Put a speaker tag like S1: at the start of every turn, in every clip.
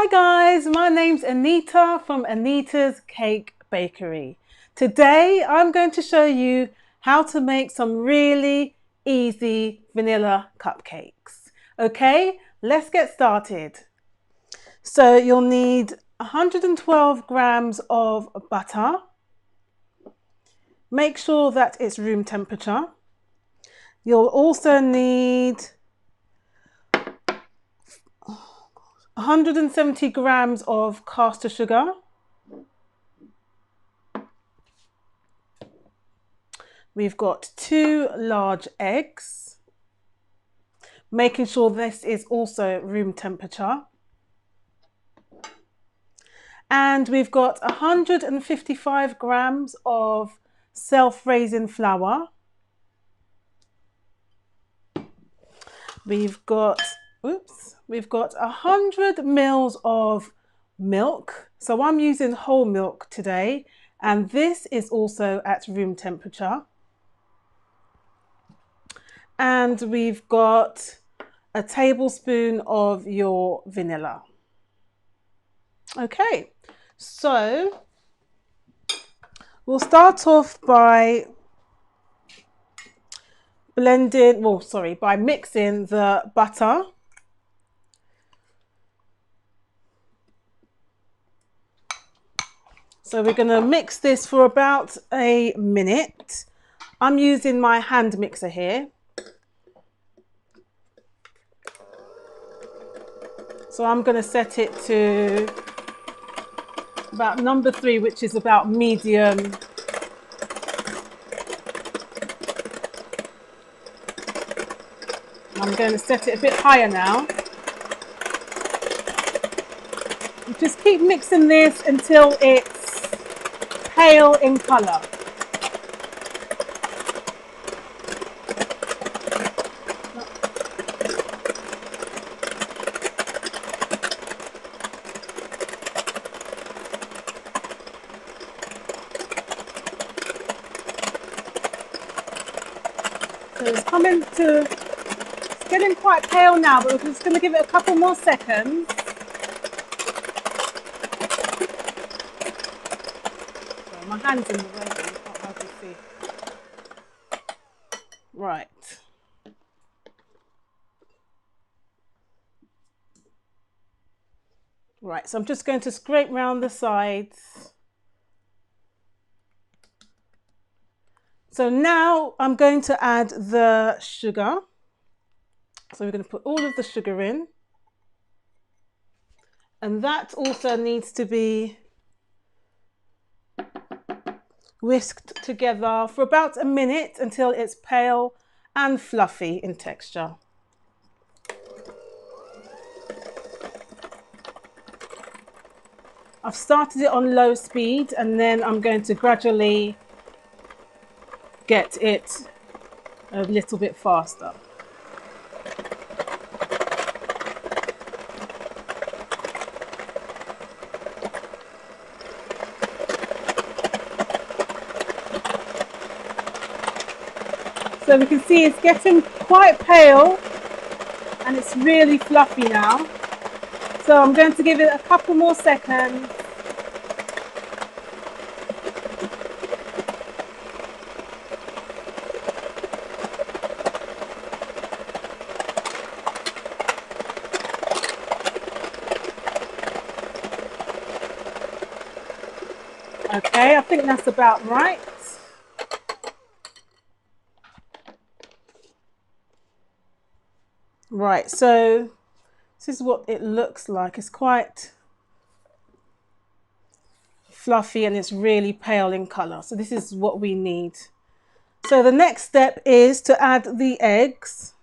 S1: Hi guys, my name's Anita from Anita's Cake Bakery. Today I'm going to show you how to make some really easy vanilla cupcakes. Okay, let's get started. So you'll need 112 grams of butter. Make sure that it's room temperature. You'll also need 170 grams of caster sugar. We've got 2 large eggs, making sure this is also room temperature. And we've got 155 grams of self-raising flour. We've got 100 mils of milk. So I'm using whole milk today, and this is also at room temperature. And we've got a tablespoon of your vanilla. Okay, so we'll start off by by mixing the butter. So we're going to mix this for about a minute. I'm using my hand mixer here. So I'm going to set it to about number 3, which is about medium. I'm going to set it a bit higher now. Just keep mixing this until it's pale in colour. So it's getting quite pale now, but we're just going to give it a couple more seconds. Sorry, my hand's in the way, you can't hardly see. Right. Right, so I'm just going to scrape round the sides. So now I'm going to add the sugar. So we're going to put all of the sugar in. And that also needs to be whisked together for about a minute until it's pale and fluffy in texture. I've started it on low speed, and then I'm going to gradually get it a little bit faster. So we can see it's getting quite pale and it's really fluffy now. So I'm going to give it a couple more seconds. Okay, I think that's about right. Right, so this is what it looks like. It's quite fluffy and it's really pale in colour. So this is what we need. So the next step is to add the eggs.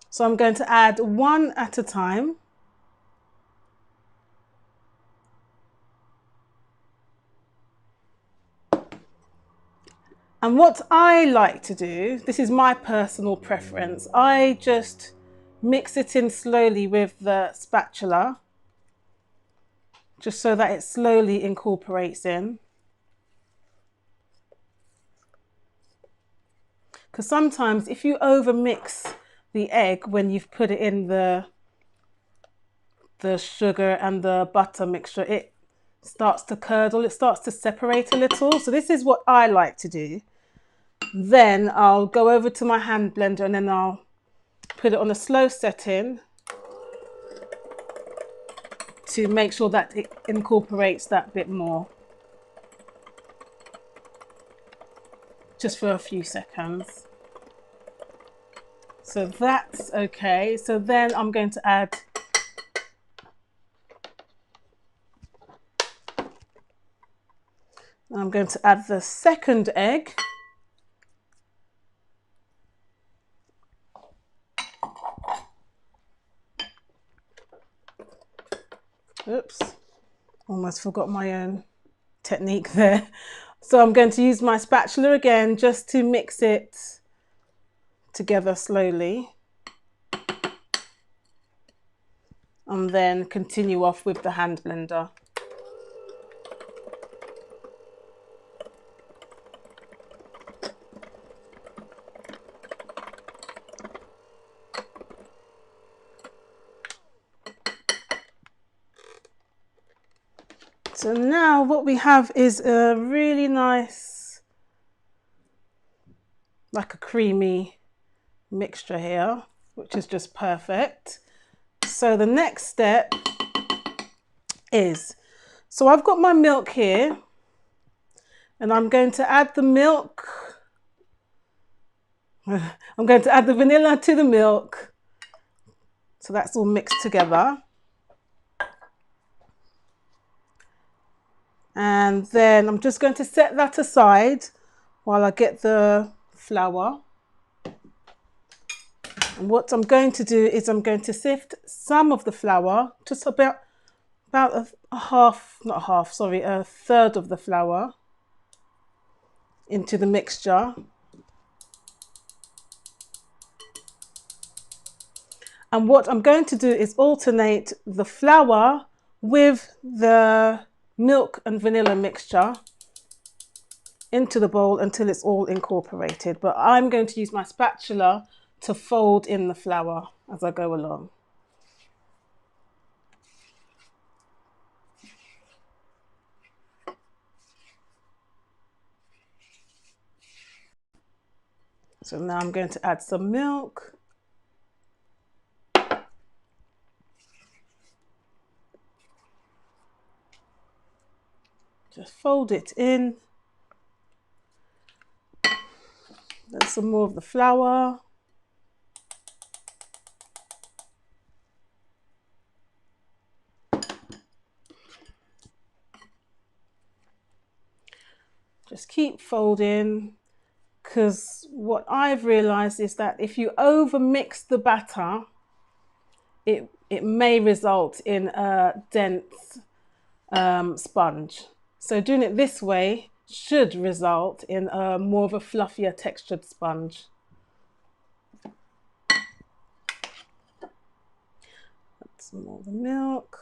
S1: So I'm going to add one at a time. And what I like to do, this is my personal preference, I just mix it in slowly with the spatula, just so that it slowly incorporates in. Because sometimes if you over mix the egg when you've put it in the the sugar and the butter mixture, it starts to curdle, it starts to separate a little. So this is what I like to do. Then I'll go over to my hand blender and then I'll put it on a slow setting to make sure that it incorporates that bit more. Just for a few seconds. So that's okay. So then I'm going to add the second egg. Oops, almost forgot my own technique there. So I'm going to use my spatula again just to mix it together slowly. And then continue off with the hand blender. So now what we have is a really nice, like a creamy mixture here, which is just perfect. So the next step is, so I've got my milk here and I'm going to add the milk. I'm going to add the vanilla to the milk. So that's all mixed together. And then I'm just going to set that aside while I get the flour. And what I'm going to do is I'm going to sift some of the flour, just about a third of the flour into the mixture. And what I'm going to do is alternate the flour with the milk and vanilla mixture into the bowl until it's all incorporated. But I'm going to use my spatula to fold in the flour as I go along. So now I'm going to add some milk. Just fold it in. Then some more of the flour. Just keep folding, because what I've realized is that if you over mix the batter, it may result in a dense sponge. So doing it this way should result in more of a fluffier textured sponge. Add some more of the milk.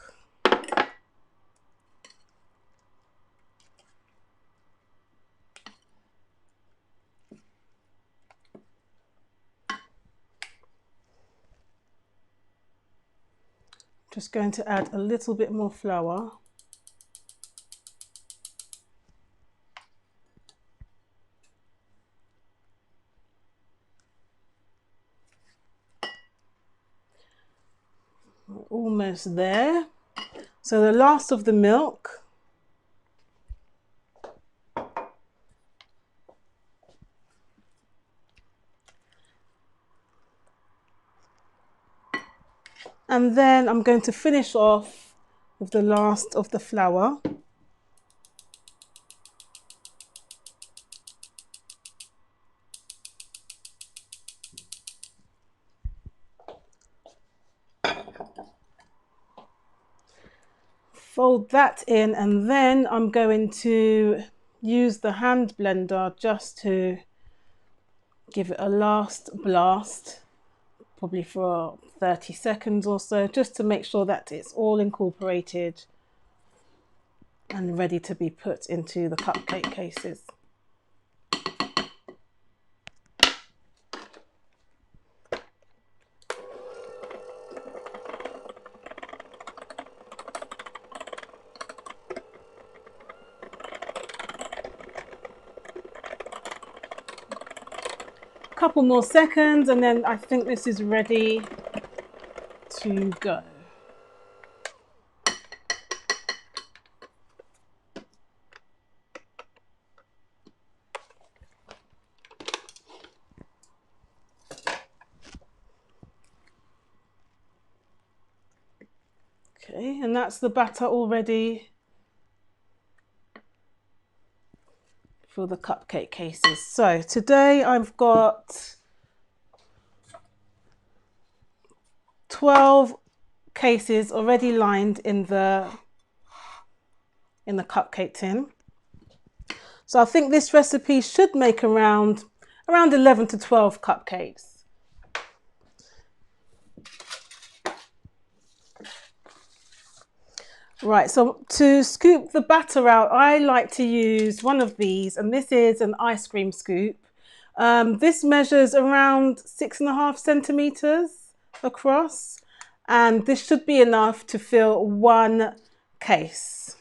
S1: Just going to add a little bit more flour. We're almost there. So the last of the milk. And then I'm going to finish off with the last of the flour. Fold that in, and then I'm going to use the hand blender just to give it a last blast, probably for 30 seconds or so, just to make sure that it's all incorporated and ready to be put into the cupcake cases. couple more seconds and then I think this is ready to go. Okay, and that's the batter all ready for the cupcake cases. So today I've got 12 cases already lined in the cupcake tin. So I think this recipe should make around 11 to 12 cupcakes. Right, so to scoop the batter out, I like to use one of these, and this is an ice cream scoop. This measures around 6.5 centimeters across, and this should be enough to fill one case.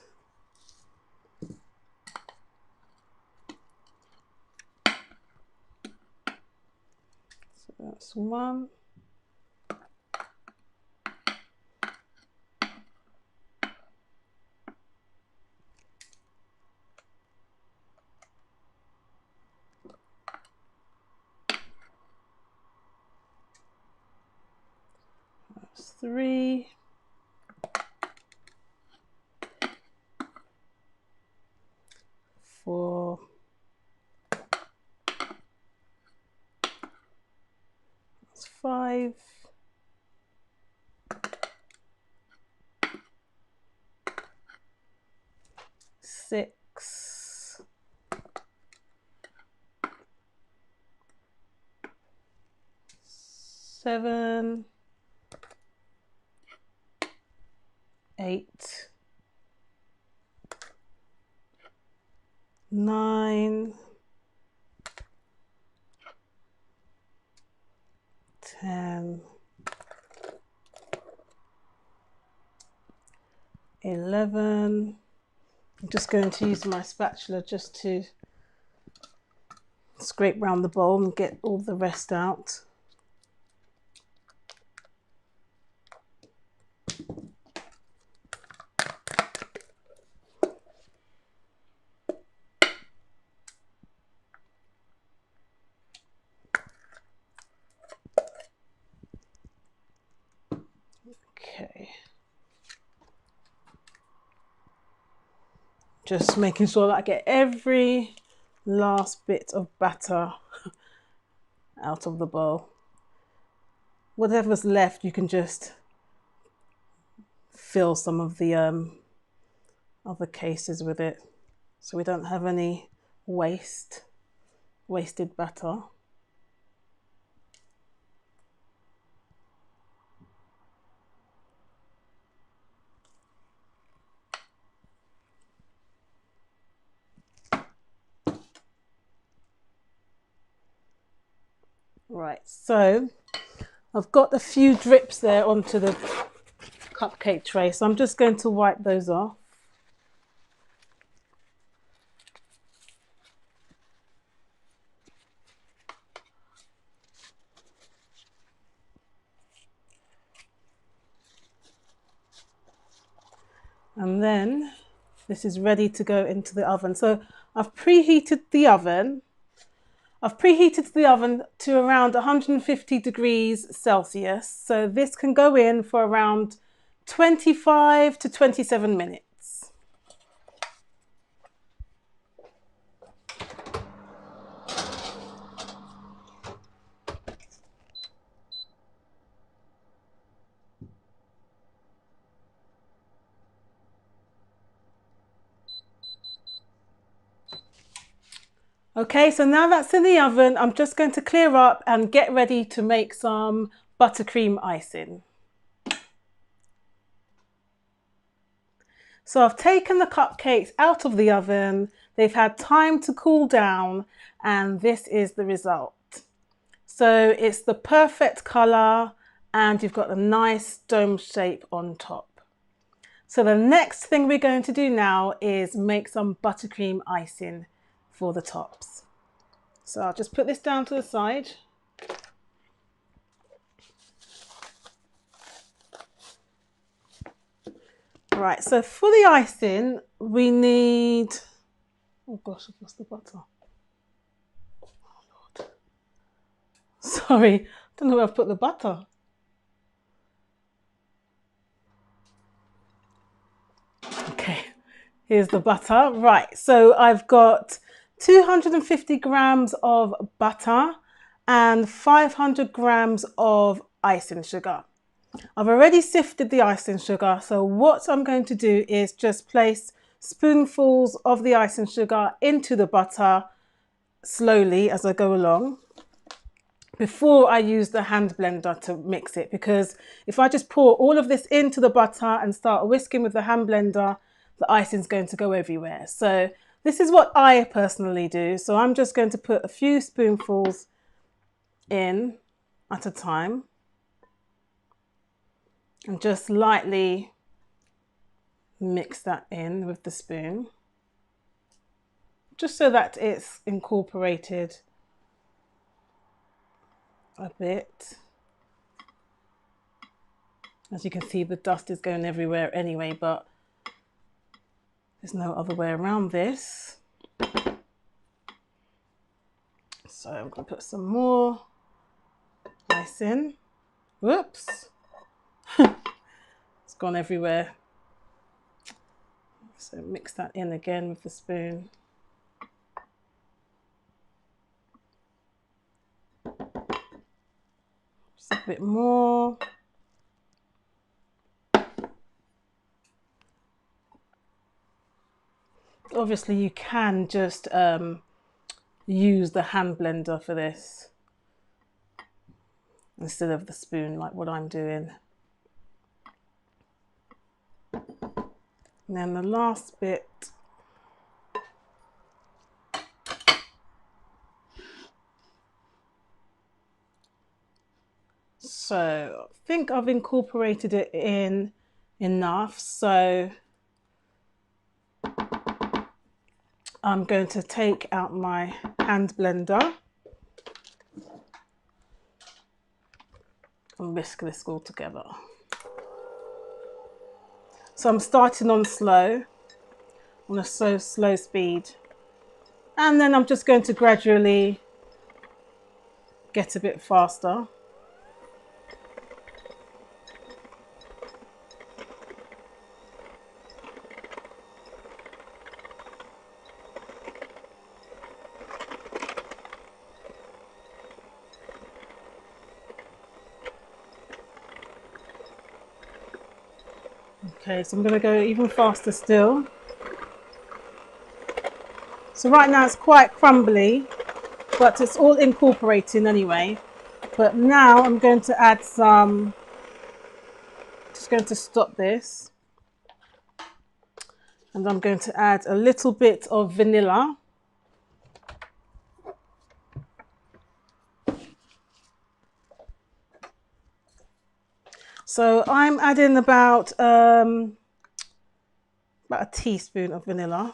S1: So that's one. That's 3. 4. That's 5. 6. 7. 8. 9. 10. 11. I'm just going to use my spatula just to scrape around the bowl and get all the rest out. Okay. Just making sure that I get every last bit of batter out of the bowl. Whatever's left, you can just fill some of the other cases with it, so we don't have any wasted batter. Right, so I've got a few drips there onto the cupcake tray, so I'm just going to wipe those off. And then this is ready to go into the oven. So I've preheated the oven. I've preheated the oven to around 150 degrees Celsius. So this can go in for around 25 to 27 minutes. Okay, so now that's in the oven, I'm just going to clear up and get ready to make some buttercream icing. So I've taken the cupcakes out of the oven, they've had time to cool down, and this is the result. So it's the perfect colour and you've got a nice dome shape on top. So the next thing we're going to do now is make some buttercream icing for the tops. So I'll just put this down to the side. Right, so for the icing, we need, oh gosh, I've lost the butter. Oh Lord. Sorry, I don't know where I've put the butter. Okay, here's the butter. Right, so I've got 250 grams of butter and 500 grams of icing sugar. I've already sifted the icing sugar, so what I'm going to do is just place spoonfuls of the icing sugar into the butter slowly as I go along before I use the hand blender to mix it, because if I just pour all of this into the butter and start whisking with the hand blender, the icing is going to go everywhere. So this is what I personally do. So I'm just going to put a few spoonfuls in at a time and just lightly mix that in with the spoon, just so that it's incorporated a bit. As you can see, the dust is going everywhere anyway, but there's no other way around this. So I'm going to put some more icing. Whoops. It's gone everywhere. So mix that in again with the spoon. Just a bit more. Obviously you can just use the hand blender for this instead of the spoon, like what I'm doing. And then the last bit, so I think I've incorporated it in enough, so I'm going to take out my hand blender and whisk this all together. So I'm starting on slow, on a slow speed, and then I'm just going to gradually get a bit faster. Okay, so I'm going to go even faster still. So right now it's quite crumbly, but it's all incorporating anyway. But now I'm going to add some, just going to stop this. And I'm going to add a little bit of vanilla. So I'm adding about a teaspoon of vanilla.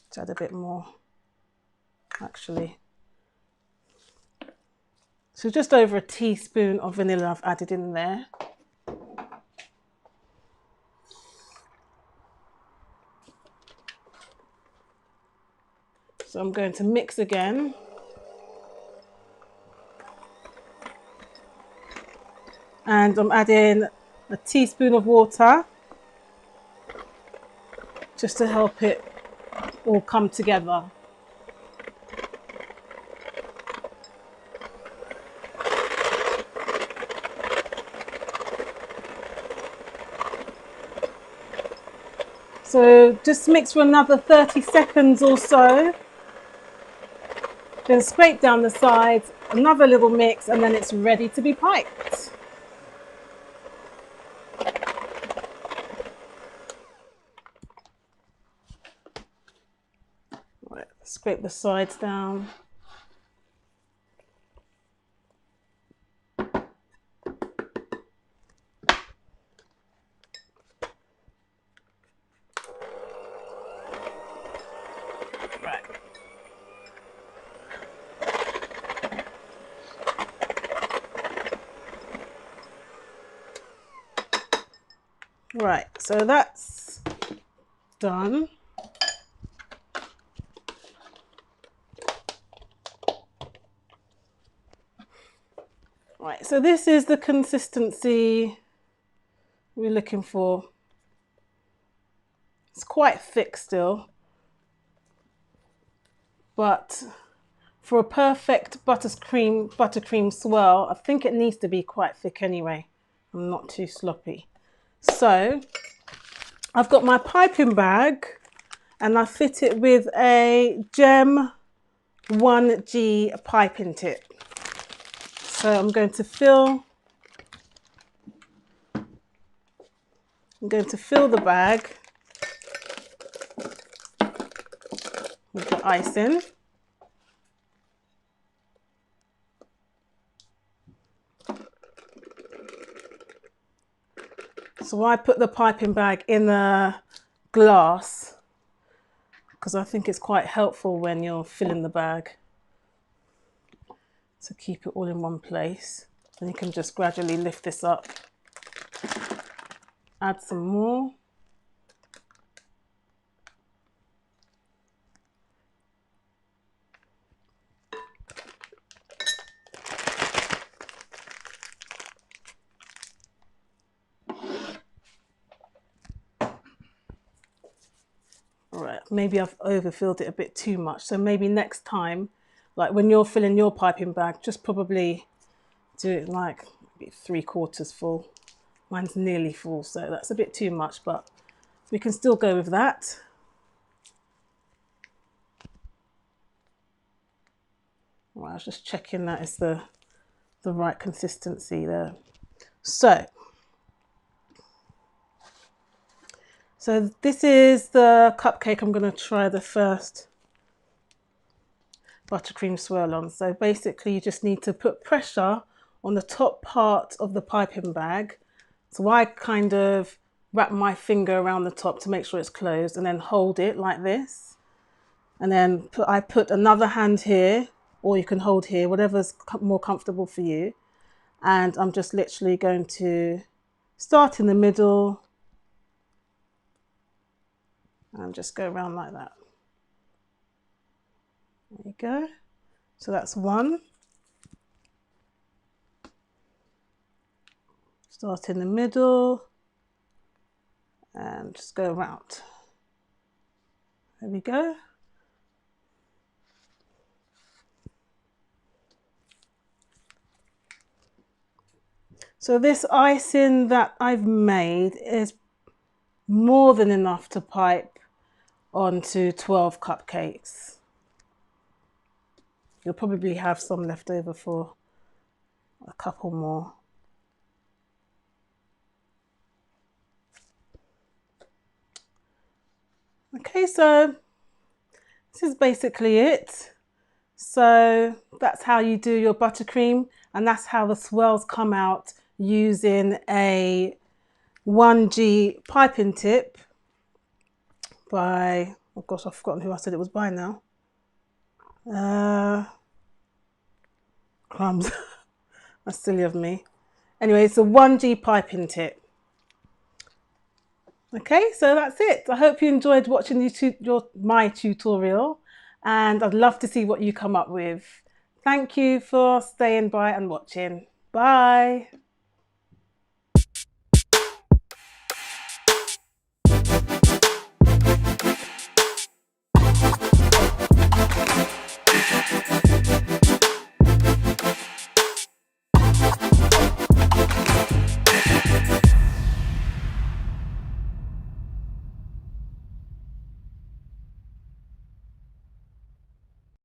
S1: Let's add a bit more, actually. So just over a teaspoon of vanilla I've added in there. So I'm going to mix again. And I'm adding a teaspoon of water just to help it all come together. So just mix for another 30 seconds or so. Then scrape down the sides, another little mix, and then it's ready to be piped. Right, scrape the sides down. Right, so that's done. Right, so this is the consistency we're looking for. It's quite thick still, but for a perfect buttercream swirl, I think it needs to be quite thick anyway. I'm not too sloppy. So I've got my piping bag and I fit it with a Gem 1G piping tip. So I'm going to fill the bag with the icing. So I put the piping bag in a glass because I think it's quite helpful when you're filling the bag to keep it all in one place. And you can just gradually lift this up, add some more. Right, maybe I've overfilled it a bit too much. So maybe next time, like when you're filling your piping bag, just probably do it like maybe 3/4 full. Mine's nearly full, so that's a bit too much, but we can still go with that. Right, I was just checking that is the right consistency there. So this is the cupcake I'm going to try the first buttercream swirl on. So basically you just need to put pressure on the top part of the piping bag. So I kind of wrap my finger around the top to make sure it's closed and then hold it like this. And then I put another hand here, or you can hold here, whatever's more comfortable for you. And I'm just literally going to start in the middle and just go around like that. There you go. So that's one. Start in the middle and just go around. There we go. So this icing that I've made is more than enough to pipe onto 12 cupcakes. You'll probably have some left over for a couple more. Okay, so this is basically it. So that's how you do your buttercream, and that's how the swirls come out using a 1G piping tip by, oh gosh, I've forgotten who I said it was by now. Crumbs. That's silly of me. Anyway, it's a 1G piping tip. Okay, so that's it. I hope you enjoyed watching my tutorial, and I'd love to see what you come up with. Thank you for staying by and watching. Bye.